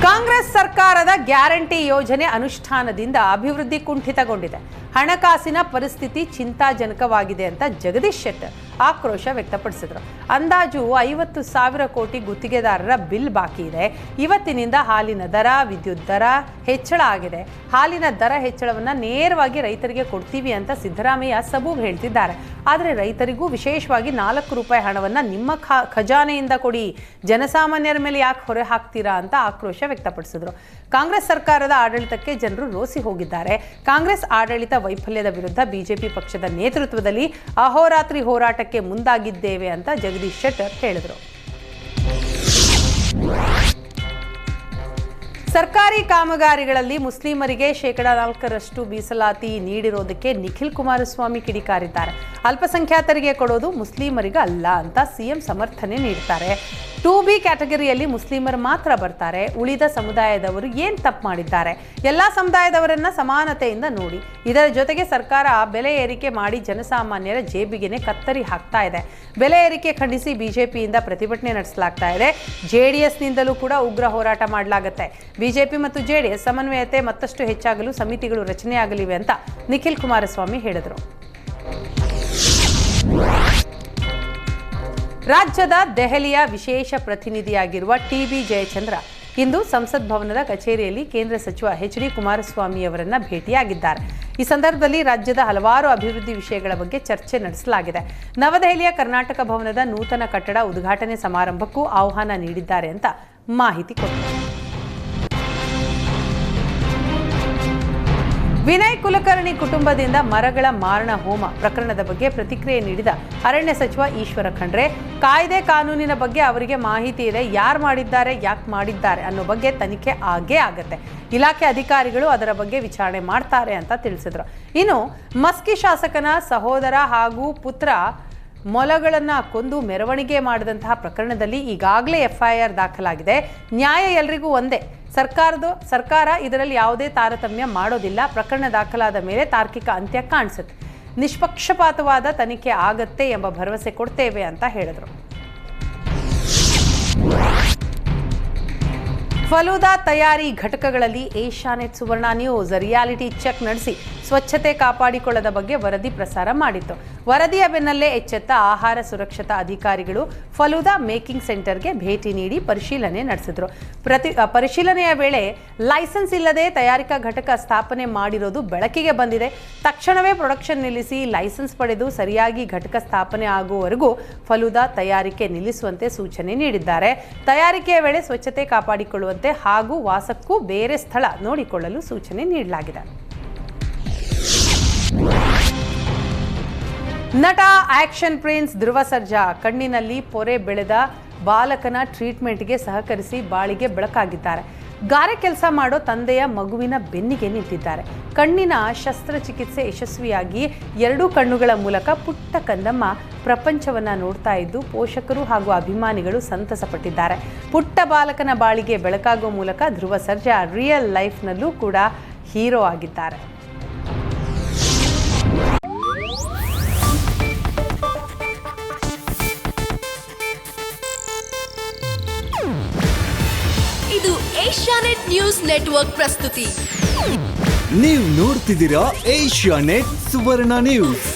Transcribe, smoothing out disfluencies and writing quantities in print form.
ಕಾಂಗ್ರೆಸ್ ಸರ್ಕಾರದ ಗ್ಯಾರಂಟಿ ಯೋಜನೆ ಅನುಷ್ಠಾನದಿಂದ ಅಭಿವೃದ್ಧಿ ಕುಂಠಿತಗೊಂಡಿದೆ. ಹಣಕಾಸಿನ ಪರಿಸ್ಥಿತಿ ಚಿಂತಾಜನಕವಾಗಿದೆ ಅಂತ ಜಗದೀಶ್ ಶೆಟ್ಟರ್ ಆಕ್ರೋಶ ವ್ಯಕ್ತಪಡಿಸಿದರು. ಅಂದಾಜು 50,000 ಕೋಟಿ ಗುತ್ತಿಗೆದಾರರ ಬಿಲ್ ಬಾಕಿ ಇದೆ. ಇವತ್ತಿನಿಂದ ಹಾಲಿನ ದರ, ವಿದ್ಯುತ್ ದರ ಹೆಚ್ಚಳ ಆಗಿದೆ. ಹಾಲಿನ ದರ ಹೆಚ್ಚಳವನ್ನು ನೇರವಾಗಿ ರೈತರಿಗೆ ಕೊಡ್ತೀವಿ ಅಂತ ಸಿದ್ದರಾಮಯ್ಯ ಸಬೂಬ್ ಹೇಳ್ತಿದ್ದಾರೆ. ಆದರೆ ರೈತರಿಗೂ ವಿಶೇಷವಾಗಿ 4 ರೂಪಾಯಿ ಹಣವನ್ನು ನಿಮ್ಮ ಖಜಾನೆಯಿಂದ ಕೊಡಿ, ಜನಸಾಮಾನ್ಯರ ಮೇಲೆ ಯಾಕೆ ಹೊರೆ ಹಾಕ್ತೀರಾ ಅಂತ ಆಕ್ರೋಶ ವ್ಯಕ್ತಪಡಿಸಿದರು. ಕಾಂಗ್ರೆಸ್ ಸರ್ಕಾರದ ಆಡಳಿತಕ್ಕೆ ಜನರು ರೋಸಿ ಹೋಗಿದ್ದಾರೆ. ಕಾಂಗ್ರೆಸ್ ಆಡಳಿತ ವೈಫಲ್ಯದ ವಿರುದ್ಧ ಬಿಜೆಪಿ ಪಕ್ಷದ ನೇತೃತ್ವದಲ್ಲಿ ಅಹೋರಾತ್ರಿ ಹೋರಾಟಕ್ಕೆ ಮುಂದಾಗಿದ್ದೇವೆ ಅಂತ ಜಗದೀಶ್ ಶೆಟ್ಟರ್ ಹೇಳಿದರು. ಸರ್ಕಾರಿ ಕಾಮಗಾರಿಗಳಲ್ಲಿ ಮುಸ್ಲಿಮರಿಗೆ 4% ಮೀಸಲಾತಿ ನೀಡಿರೋದಕ್ಕೆ ನಿಖಿಲ್ ಕುಮಾರಸ್ವಾಮಿ ಕಿಡಿಕಾರಿದ್ದಾರೆ. ಅಲ್ಪಸಂಖ್ಯಾತರಿಗೆ ಕೊಡೋದು ಮುಸ್ಲಿಮರಿಗೆ ಅಲ್ಲ ಅಂತ ಸಿಎಂ ಸಮರ್ಥನೆ ನೀಡುತ್ತಾರೆ. 2B ಕ್ಯಾಟಗರಿಯಲ್ಲಿ ಮುಸ್ಲಿಮರು ಮಾತ್ರ ಬರ್ತಾರೆ. ಉಳಿದ ಸಮುದಾಯದವರು ಏನು ತಪ್ಪು ಮಾಡಿದ್ದಾರೆ? ಎಲ್ಲ ಸಮುದಾಯದವರನ್ನ ಸಮಾನತೆಯಿಂದ ನೋಡಿ. ಇದರ ಜೊತೆಗೆ ಸರ್ಕಾರ ಬೆಲೆ ಏರಿಕೆ ಮಾಡಿ ಜನಸಾಮಾನ್ಯರ ಜೇಬಿಗೆನೆ ಕತ್ತರಿ ಹಾಕ್ತಾ ಇದೆ. ಬೆಲೆ ಏರಿಕೆ ಖಂಡಿಸಿ ಬಿಜೆಪಿಯಿಂದ ಪ್ರತಿಭಟನೆ ನಡೆಸಲಾಗ್ತಾ ಇದೆ. ಜೆಡಿಎಸ್ನಿಂದಲೂ ಕೂಡ ಉಗ್ರ ಹೋರಾಟ ಮಾಡಲಾಗುತ್ತೆ. ಬಿಜೆಪಿ ಮತ್ತು ಜೆಡಿಎಸ್ ಸಮನ್ವಯತೆ ಮತ್ತಷ್ಟು ಹೆಚ್ಚಾಗಲು ಸಮಿತಿಗಳು ರಚನೆಯಾಗಲಿವೆ ಅಂತ ನಿಖಿಲ್ ಕುಮಾರಸ್ವಾಮಿ ಹೇಳಿದರು. ರಾಜ್ಯದ ದೆಹಲಿಯ ವಿಶೇಷ ಪ್ರತಿನಿಧಿಯಾಗಿರುವ ಟಿ.ಬಿ. ಜಯಚಂದ್ರ ಇಂದು ಸಂಸತ್ ಭವನದ ಕಚೇರಿಯಲ್ಲಿ ಕೇಂದ್ರ ಸಚಿವ ಎಚ್.ಡಿ. ಕುಮಾರಸ್ವಾಮಿ ಅವರನ್ನ ಭೇಟಿಯಾಗಿದ್ದಾರೆ. ಈ ಸಂದರ್ಭದಲ್ಲಿ ರಾಜ್ಯದ ಹಲವಾರು ಅಭಿವೃದ್ಧಿ ವಿಷಯಗಳ ಬಗ್ಗೆ ಚರ್ಚೆ ನಡೆಸಲಾಗಿದೆ. ನವದೆಹಲಿಯ ಕರ್ನಾಟಕ ಭವನದ ನೂತನ ಕಟ್ಟಡ ಉದ್ಘಾಟನೆ ಸಮಾರಂಭಕ್ಕೂ ಆಹ್ವಾನ ನೀಡಿದ್ದಾರೆ ಅಂತ ಮಾಹಿತಿ ಕೊಟ್ಟರು. ವಿನಯ್ ಕುಲಕರ್ಣಿ ಕುಟುಂಬದಿಂದ ಮರಗಳ ಮಾರಣ ಹೋಮ ಪ್ರಕರಣದ ಬಗ್ಗೆ ಪ್ರತಿಕ್ರಿಯೆ ನೀಡಿದ ಅರಣ್ಯ ಸಚಿವ ಈಶ್ವರ ಖಂಡ್ರೆ, ಕಾಯ್ದೆ ಕಾನೂನಿನ ಬಗ್ಗೆ ಅವರಿಗೆ ಮಾಹಿತಿ ಇದೆ. ಯಾರು ಮಾಡಿದ್ದಾರೆ, ಯಾಕೆ ಮಾಡಿದ್ದಾರೆ ಅನ್ನೋ ಬಗ್ಗೆ ತನಿಖೆ ಆಗೇ ಆಗತ್ತೆ. ಇಲಾಖೆ ಅಧಿಕಾರಿಗಳು ಅದರ ಬಗ್ಗೆ ವಿಚಾರಣೆ ಮಾಡ್ತಾರೆ ಅಂತ ತಿಳಿಸಿದ್ರು. ಇನ್ನು ಮಸ್ಕಿ ಶಾಸಕನ ಸಹೋದರ ಹಾಗೂ ಪುತ್ರ ಮೊಲಗಳನ್ನು ಕೊಂದು ಮೆರವಣಿಗೆ ಮಾಡಿದಂತಹ ಪ್ರಕರಣದಲ್ಲಿ ಈಗಾಗಲೇ FIR ದಾಖಲಾಗಿದೆ. ನ್ಯಾಯ ಎಲ್ರಿಗೂ ಒಂದೇ. ಸರ್ಕಾರ ಇದರಲ್ಲಿ ಯಾವುದೇ ತಾರತಮ್ಯ ಮಾಡೋದಿಲ್ಲ. ಪ್ರಕರಣ ದಾಖಲಾದ ಮೇಲೆ ತಾರ್ಕಿಕ ಅಂತ್ಯ ಕಾಣಿಸುತ್ತೆ. ನಿಷ್ಪಕ್ಷಪಾತವಾದ ತನಿಖೆ ಆಗತ್ತೆ ಎಂಬ ಭರವಸೆ ಕೊಡ್ತೇವೆ ಅಂತ ಹೇಳಿದರು. ಫಲೂದಾ ತಯಾರಿ ಘಟಕಗಳಲ್ಲಿ ಏಷ್ಯಾನೆಟ್ ಸುವರ್ಣ ನ್ಯೂಸ್ ರಿಯಾಲಿಟಿ ಚೆಕ್ ನಡೆಸಿ ಸ್ವಚ್ಛತೆ ಕಾಪಾಡಿಕೊಳ್ಳದ ಬಗ್ಗೆ ವರದಿ ಪ್ರಸಾರ ಮಾಡಿತ್ತು. ವರದಿಯ ಬೆನ್ನಲ್ಲೇ ಎಚ್ಚೆತ್ತ ಆಹಾರ ಸುರಕ್ಷತಾ ಅಧಿಕಾರಿಗಳು ಫಲೂದಾ ಮೇಕಿಂಗ್ ಸೆಂಟರ್ಗೆ ಭೇಟಿ ನೀಡಿ ಪರಿಶೀಲನೆ ನಡೆಸಿದ್ರು. ಪರಿಶೀಲನೆಯ ವೇಳೆ ಲೈಸೆನ್ಸ್ ಇಲ್ಲದೆ ತಯಾರಿಕಾ ಘಟಕ ಸ್ಥಾಪನೆ ಮಾಡಿರೋದು ಬೆಳಕಿಗೆ ಬಂದಿದೆ. ತಕ್ಷಣವೇ ಪ್ರೊಡಕ್ಷನ್ ನಿಲ್ಲಿಸಿ ಲೈಸೆನ್ಸ್ ಪಡೆದು ಸರಿಯಾಗಿ ಘಟಕ ಸ್ಥಾಪನೆ ಆಗುವವರೆಗೂ ಫಲೂದಾ ತಯಾರಿಕೆ ನಿಲ್ಲಿಸುವಂತೆ ಸೂಚನೆ ನೀಡಿದ್ದಾರೆ. ತಯಾರಿಕೆಯ ವೇಳೆ ಸ್ವಚ್ಛತೆ ಕಾಪಾಡಿಕೊಳ್ಳುವಂತೆ ಹಾಗೂ ವಾಸಕ್ಕೂ ಬೇರೆ ಸ್ಥಳ ನೋಡಿಕೊಳ್ಳಲು ಸೂಚನೆ ನೀಡಲಾಗಿದೆ. ನಟ ಆಕ್ಷನ್ ಪ್ರಿನ್ಸ್ ಧ್ರುವ ಸರ್ಜಾ ಕಣ್ಣಿನಲ್ಲಿ ಪೊರೆ ಬೆಳೆದ ಬಾಲಕನ ಟ್ರೀಟ್ಮೆಂಟ್ಗೆ ಸಹಕರಿಸಿ ಬಾಳಿಗೆ ಬೆಳಕಾಗಿದ್ದಾರೆ. ಗಾರೆ ಕೆಲಸ ಮಾಡೋ ತಂದೆಯ ಮಗುವಿನ ಬೆನ್ನಿಗೆ ನಿಂತಿದ್ದಾರೆ. ಕಣ್ಣಿನ ಶಸ್ತ್ರಚಿಕಿತ್ಸೆ ಯಶಸ್ವಿಯಾಗಿ 2 ಕಣ್ಣುಗಳ ಮೂಲಕ ಪುಟ್ಟ ಕಂದಮ್ಮ ಪ್ರಪಂಚವನ್ನ ನೋಡ್ತಾ ಇದ್ದು ಪೋಷಕರು ಹಾಗೂ ಅಭಿಮಾನಿಗಳು ಸಂತಸಪಟ್ಟಿದ್ದಾರೆ. ಪುಟ್ಟ ಬಾಲಕನ ಬಾಳಿಗೆ ಬೆಳಕಾಗುವ ಮೂಲಕ ಧ್ರುವ ಸರ್ಜಾ ರಿಯಲ್ ಲೈಫ್ನಲ್ಲೂ ಕೂಡ ಹೀರೋ ಆಗಿದ್ದಾರೆ. ಇದು ಏಷ್ಯಾನೆಟ್ ನ್ಯೂಸ್ ನೆಟ್ವರ್ಕ್ ಪ್ರಸ್ತುತಿ. ನೀವು ನೋಡ್ತಿದ್ದೀರಾ ಏಷ್ಯಾನೆಟ್ ಸುವರ್ಣ ನ್ಯೂಸ್.